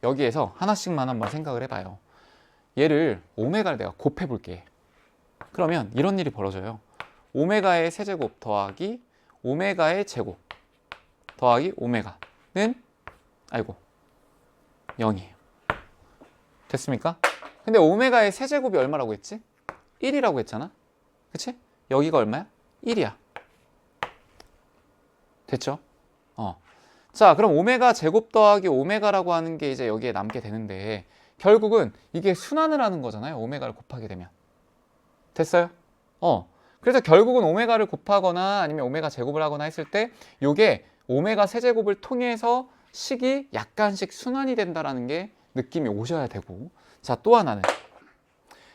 여기에서 하나씩만 한번 생각을 해봐요. 얘를 오메가를 내가 곱해 볼게. 그러면 이런 일이 벌어져요. 오메가의 세제곱 더하기 오메가의 제곱 더하기 오메가는 아이고 0이에요. 됐습니까? 근데 오메가의 세제곱이 얼마라고 했지? 1이라고 했잖아. 그치? 여기가 얼마야? 1이야. 됐죠? 자, 그럼 오메가 제곱 더하기 오메가라고 하는 게 이제 여기에 남게 되는데 결국은 이게 순환을 하는 거잖아요. 오메가를 곱하게 되면. 됐어요? 그래서 결국은 오메가를 곱하거나 아니면 오메가 제곱을 하거나 했을 때 이게 오메가 세제곱을 통해서 식이 약간씩 순환이 된다라는 게 느낌이 오셔야 되고. 자, 또 하나는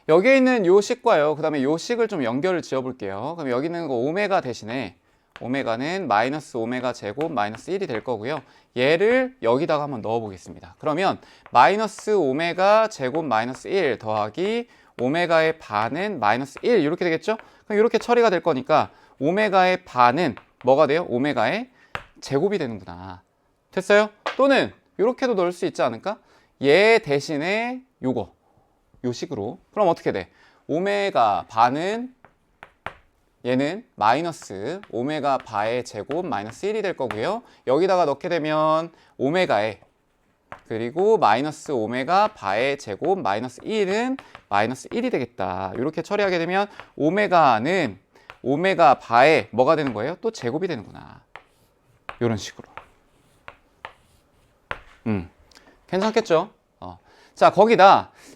여기에 있는 요 식과요. 그 다음에 요 식을 좀 연결을 지어 볼게요. 그럼 여기 있는 거 오메가 대신에 오메가는 마이너스 오메가 제곱 마이너스 1이 될 거고요. 얘를 여기다가 한번 넣어 보겠습니다. 그러면 마이너스 오메가 제곱 마이너스 1 더하기 오메가의 반은 마이너스 1 이렇게 되겠죠? 그럼 이렇게 처리가 될 거니까 오메가의 반은 뭐가 돼요? 오메가의 제곱이 되는구나. 됐어요? 또는 이렇게도 넣을 수 있지 않을까? 얘 대신에 요거 요 식으로. 그럼 어떻게 돼? 오메가 반은 얘는 마이너스 오메가 바의 제곱 마이너스 1이 될 거고요. 여기다가 넣게 되면 오메가의 그리고 마이너스 오메가 바의 제곱 마이너스 1은 마이너스 1이 되겠다. 이렇게 처리하게 되면 오메가는 오메가 바의 뭐가 되는 거예요? 또 제곱이 되는구나. 이런 식으로. 괜찮겠죠? 자,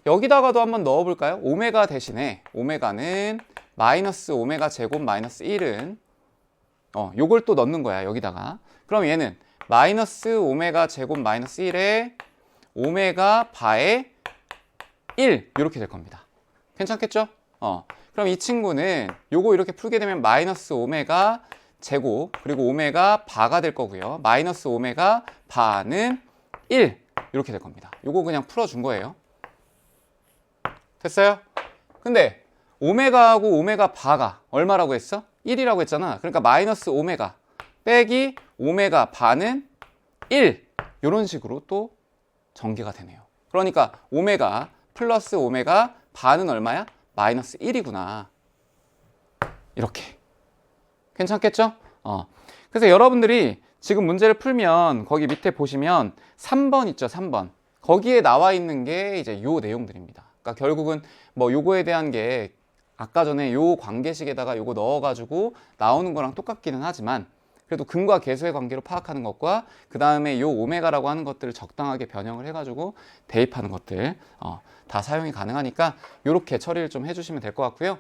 여기다가도 한번 넣어볼까요? 오메가 대신에 오메가는 마이너스 오메가 제곱 마이너스 1은 요걸 또 넣는 거야. 여기다가. 그럼 얘는 마이너스 오메가 제곱 마이너스 1에 오메가 바의 1 이렇게 될 겁니다. 괜찮겠죠? 그럼 이 친구는 요거 이렇게 풀게 되면 마이너스 오메가 제곱 그리고 오메가 바가 될 거고요. 마이너스 오메가 바는 1 이렇게 될 겁니다. 요거 그냥 풀어준 거예요. 됐어요? 근데 오메가하고 오메가 바가 얼마라고 했어? 1이라고 했잖아. 그러니까 마이너스 오메가 빼기 오메가 바는 1 이런 식으로 또 전개가 되네요. 그러니까 오메가 플러스 오메가 바는 얼마야? 마이너스 1이구나. 이렇게. 괜찮겠죠? 그래서 여러분들이 지금 문제를 풀면 거기 밑에 보시면 3번 있죠, 3번. 거기에 나와 있는 게 이제 요 내용들입니다. 그러니까 결국은 뭐 요거에 대한 게 아까 전에 요 관계식에다가 요거 넣어가지고 나오는 거랑 똑같기는 하지만 그래도 근과 계수의 관계로 파악하는 것과 그 다음에 요 오메가라고 하는 것들을 적당하게 변형을 해가지고 대입하는 것들 다 사용이 가능하니까 요렇게 처리를 좀 해주시면 될 것 같고요.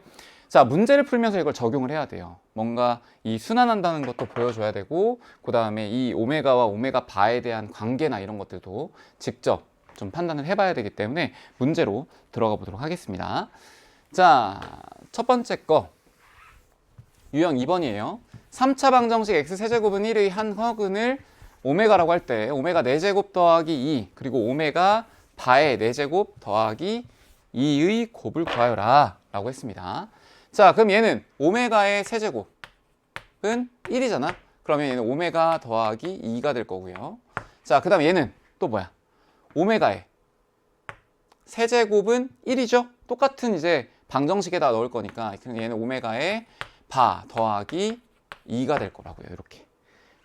자, 문제를 풀면서 이걸 적용을 해야 돼요. 뭔가 이 순환한다는 것도 보여줘야 되고 그 다음에 이 오메가와 오메가 바에 대한 관계나 이런 것들도 직접 좀 판단을 해봐야 되기 때문에 문제로 들어가 보도록 하겠습니다. 자, 첫 번째 거 유형 2번이에요. 3차 방정식 x세제곱은 1의 한 허근을 오메가라고 할 때 오메가 4제곱 더하기 2 그리고 오메가 바의 4제곱 더하기 2의 곱을 구하여라 라고 했습니다. 자, 그럼 얘는 오메가의 세제곱은 1이잖아. 그러면 얘는 오메가 더하기 2가 될 거고요. 자, 그 다음 얘는 또 뭐야? 오메가의 세제곱은 1이죠. 똑같은 이제 방정식에다 넣을 거니까 얘는 오메가의 바 더하기 2가 될 거라고요. 이렇게.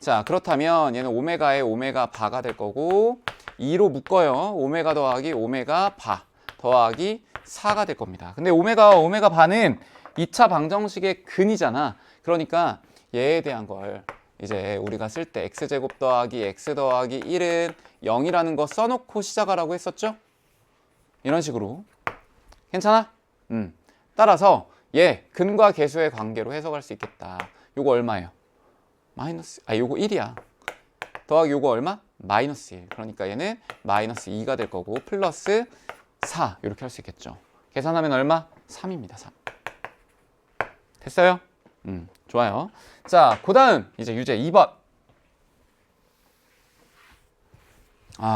자, 그렇다면 얘는 오메가의 오메가 바가 될 거고 2로 묶어요. 오메가 더하기 오메가 바 더하기 4가 될 겁니다. 근데 오메가와 오메가 바는 2차 방정식의 근이잖아. 그러니까 얘에 대한 걸 이제 우리가 쓸 때 x제곱 더하기 x 더하기 1은 0이라는 거 써놓고 시작하라고 했었죠? 이런 식으로. 괜찮아? 따라서 얘 근과 계수의 관계로 해석할 수 있겠다. 요거 얼마예요? 요거 1이야. 더하기 요거 얼마? 마이너스 1. 그러니까 얘는 마이너스 2가 될 거고 플러스 4 이렇게 할 수 있겠죠. 계산하면 얼마? 3입니다. 3. 됐어요? 좋아요. 자, 그 다음 이제 유제 2번.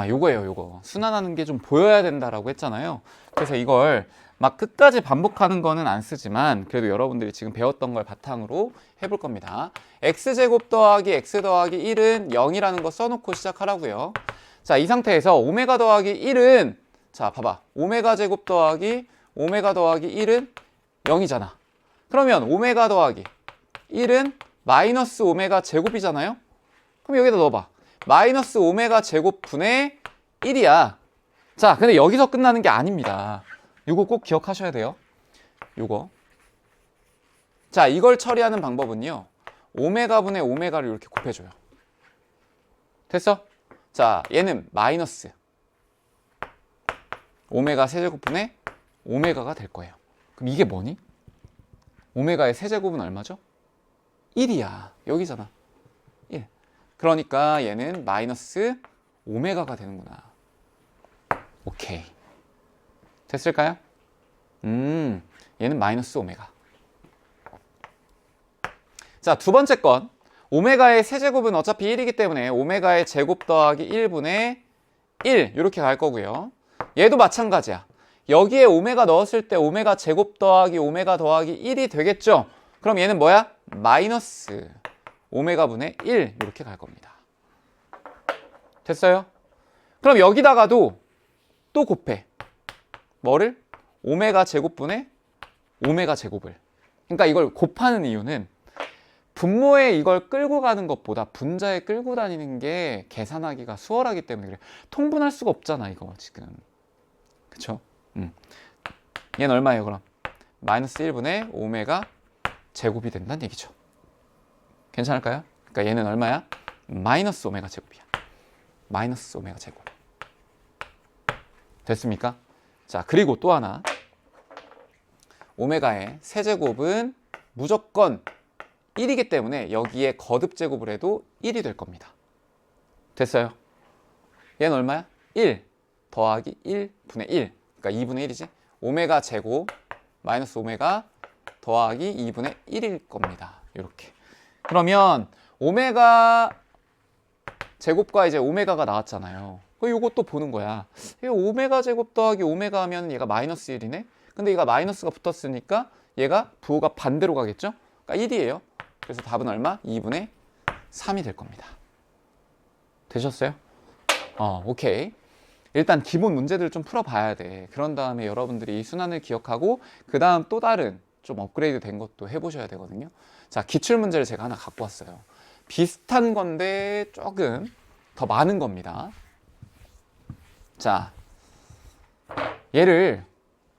요거예요. 요거. 순환하는 게 좀 보여야 된다라고 했잖아요. 그래서 이걸 막 끝까지 반복하는 거는 안 쓰지만 그래도 여러분들이 지금 배웠던 걸 바탕으로 해볼 겁니다. x제곱 더하기 x 더하기 1은 0이라는 거 써놓고 시작하라고요. 자, 이 상태에서 오메가 더하기 1은 자, 봐봐. 오메가 제곱 더하기 오메가 더하기 1은 0이잖아. 그러면 오메가 더하기 1은 마이너스 오메가 제곱이잖아요. 그럼 여기다 넣어봐. 마이너스 오메가 제곱 분의 1이야. 자, 근데 여기서 끝나는 게 아닙니다. 이거 꼭 기억하셔야 돼요. 요거. 자, 이걸 처리하는 방법은요. 오메가 분의 오메가를 이렇게 곱해줘요. 됐어? 자, 얘는 마이너스 오메가 세제곱분의 오메가가 될 거예요. 그럼 이게 뭐니? 오메가의 세제곱은 얼마죠? 1이야. 여기잖아. 1. 그러니까 얘는 마이너스 오메가가 되는구나. 오케이. 됐을까요? 얘는 마이너스 오메가. 자, 두 번째 건 오메가의 세제곱은 어차피 1이기 때문에 오메가의 제곱 더하기 1분의 1 이렇게 갈 거고요. 얘도 마찬가지야. 여기에 오메가 넣었을 때 오메가 제곱 더하기 오메가 더하기 1이 되겠죠? 그럼 얘는 뭐야? 마이너스 오메가 분의 1 이렇게 갈 겁니다. 됐어요? 그럼 여기다가도 또 곱해. 뭐를? 오메가 제곱분의 오메가 제곱을. 그러니까 이걸 곱하는 이유는 분모에 이걸 끌고 가는 것보다 분자에 끌고 다니는 게 계산하기가 수월하기 때문에 그래. 통분할 수가 없잖아 이거 지금. 그쵸? 얘는 얼마예요 그럼? 마이너스 1분의 오메가 제곱이 된다는 얘기죠. 괜찮을까요? 그러니까 얘는 얼마야? 마이너스 오메가 제곱이야. 마이너스 오메가 제곱. 됐습니까? 자, 그리고 또 하나. 오메가의 세제곱은 무조건 1이기 때문에 여기에 거듭 제곱을 해도 1이 될 겁니다. 됐어요? 얘는 얼마야? 1 더하기 1분의 1. 그러니까 2분의 1이지. 오메가 제곱 마이너스 오메가 더하기 2분의 1일 겁니다. 이렇게. 그러면 오메가 제곱과 이제 오메가가 나왔잖아요. 이것도 보는 거야. 오메가 제곱 더하기 오메가 하면 얘가 마이너스 1이네. 근데 얘가 마이너스가 붙었으니까 얘가 부호가 반대로 가겠죠? 그러니까 1이에요. 그래서 답은 얼마? 2분의 3이 될 겁니다. 되셨어요? 오케이. 일단 기본 문제들을 좀 풀어봐야 돼. 그런 다음에 여러분들이 이 순환을 기억하고 그 다음 또 다른 좀 업그레이드 된 것도 해보셔야 되거든요. 자, 기출문제를 제가 하나 갖고 왔어요. 비슷한 건데 조금 더 많은 겁니다. 자, 얘를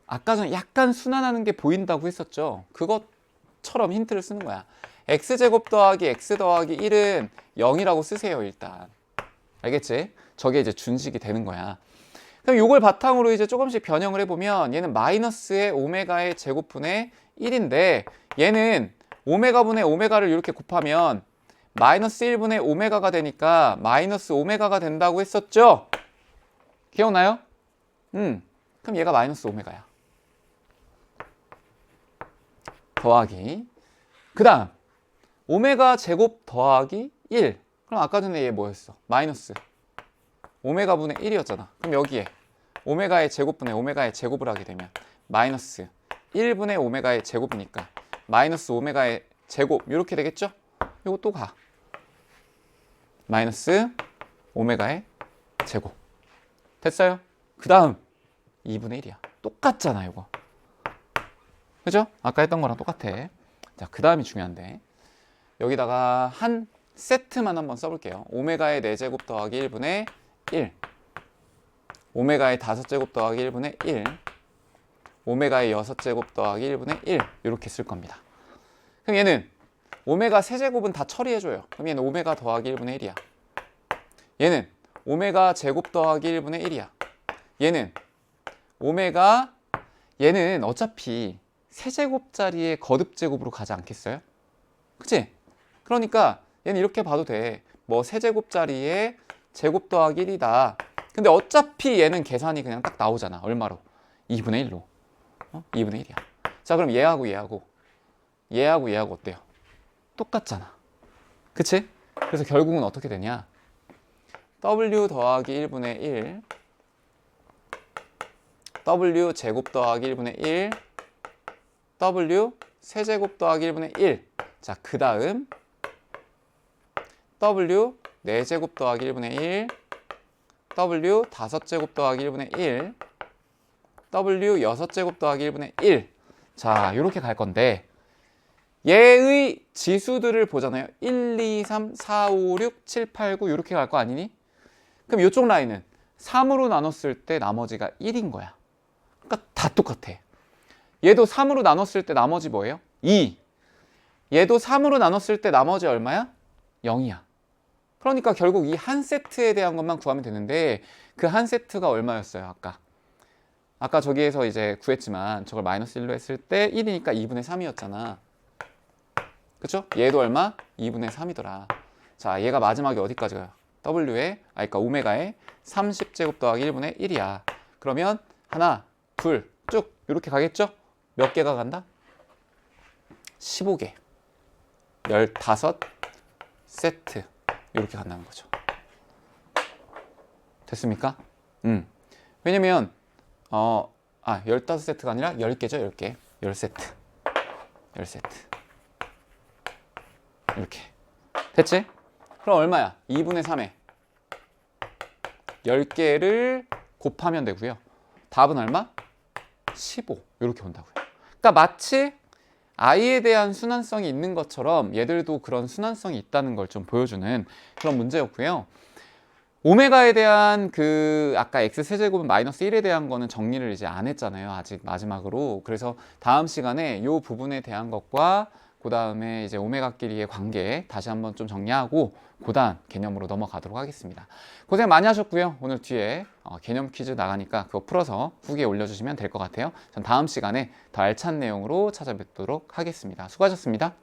아까 전에 약간 순환하는 게 보인다고 했었죠. 그것처럼 힌트를 쓰는 거야. x제곱 더하기 x 더하기 1은 0이라고 쓰세요 일단. 알겠지? 저게 이제 준식이 되는 거야. 그럼 이걸 바탕으로 이제 조금씩 변형을 해보면 얘는 마이너스의 오메가의 제곱분의 1인데 얘는 오메가 분의 오메가를 이렇게 곱하면 마이너스 1분의 오메가가 되니까 마이너스 오메가가 된다고 했었죠? 기억나요? 그럼 얘가 마이너스 오메가야. 더하기. 그 다음 오메가 제곱 더하기 1. 그럼 아까 전에 얘 뭐였어? 마이너스 오메가 분의 1이었잖아. 그럼 여기에 오메가의 제곱분의 오메가의 제곱을 하게 되면 마이너스 1분의 오메가의 제곱이니까 마이너스 오메가의 제곱 이렇게 되겠죠? 이거 또 가. 마이너스 오메가의 제곱. 됐어요? 그 다음 2분의 1이야. 똑같잖아 이거. 그죠? 아까 했던 거랑 똑같아. 자, 그 다음이 중요한데 여기다가 한 세트만 한번 써볼게요. 오메가의 4제곱 더하기 1분의 1, 오메가의 5제곱 더하기 1분의 1, 오메가의 6제곱 더하기 1분의 1 이렇게 쓸 겁니다. 그럼 얘는 오메가 세제곱은 다 처리해줘요. 그럼 얘는 오메가 더하기 1분의 1이야. 얘는 오메가 제곱 더하기 1분의 1이야. 얘는 오메가, 얘는 어차피 세제곱짜리의 거듭제곱으로 가지 않겠어요? 그치? 그러니까 얘는 이렇게 봐도 돼. 뭐 세제곱짜리의 제곱 더하기 1이다. 근데 어차피 얘는 계산이 그냥 딱 나오잖아. 얼마로? 2분의 1로. 2분의 1이야. 자, 그럼 얘하고 얘하고 어때요? 똑같잖아. 그치? 그래서 결국은 어떻게 되냐? W 더하기 1분의 1, W 제곱 더하기 1분의 1, W 세제곱 더하기 1분의 1. 자, 그 다음 W 4제곱 더하기 1분의 1, W 5제곱 더하기 1분의 1, W 6제곱 더하기 1분의 1. 자, 이렇게 갈 건데 얘의 지수들을 보잖아요. 1, 2, 3, 4, 5, 6, 7, 8, 9 이렇게 갈 거 아니니? 그럼 이쪽 라인은 3으로 나눴을 때 나머지가 1인 거야. 그러니까 다 똑같아. 얘도 3으로 나눴을 때 나머지 뭐예요? 2. 얘도 3으로 나눴을 때 나머지 얼마야? 0이야. 그러니까 결국 이 한 세트에 대한 것만 구하면 되는데 그 한 세트가 얼마였어요? 아까 저기에서 이제 구했지만 저걸 마이너스 1로 했을 때 1이니까 2분의 3이었잖아. 그쵸? 얘도 얼마? 2분의 3이더라. 자, 얘가 마지막에 어디까지 가요? 그러니까 오메가에 30제곱 더하기 1분의 1이야. 그러면 하나, 둘, 쭉 이렇게 가겠죠? 몇 개가 간다? 15개. 15세트. 이렇게 간다는 거죠. 됐습니까? 왜냐면 15세트가 아니라 10개죠. 10개. 10세트. 10세트. 이렇게. 됐지? 그럼 얼마야? 2분의 3에 10개를 곱하면 되고요. 답은 얼마? 15. 이렇게 온다고요. 그러니까 마치 i에 대한 순환성이 있는 것처럼 얘들도 그런 순환성이 있다는 걸 좀 보여주는 그런 문제였고요. 오메가에 대한 그 아까 x 세제곱은 마이너스 1에 대한 거는 정리를 이제 안 했잖아요. 아직 마지막으로. 그래서 다음 시간에 이 부분에 대한 것과 그 다음에 이제 오메가끼리의 관계 다시 한번 좀 정리하고 그 다음 개념으로 넘어가도록 하겠습니다. 고생 많이 하셨고요. 오늘 뒤에 개념 퀴즈 나가니까 그거 풀어서 후기에 올려주시면 될 것 같아요. 전 다음 시간에 더 알찬 내용으로 찾아뵙도록 하겠습니다. 수고하셨습니다.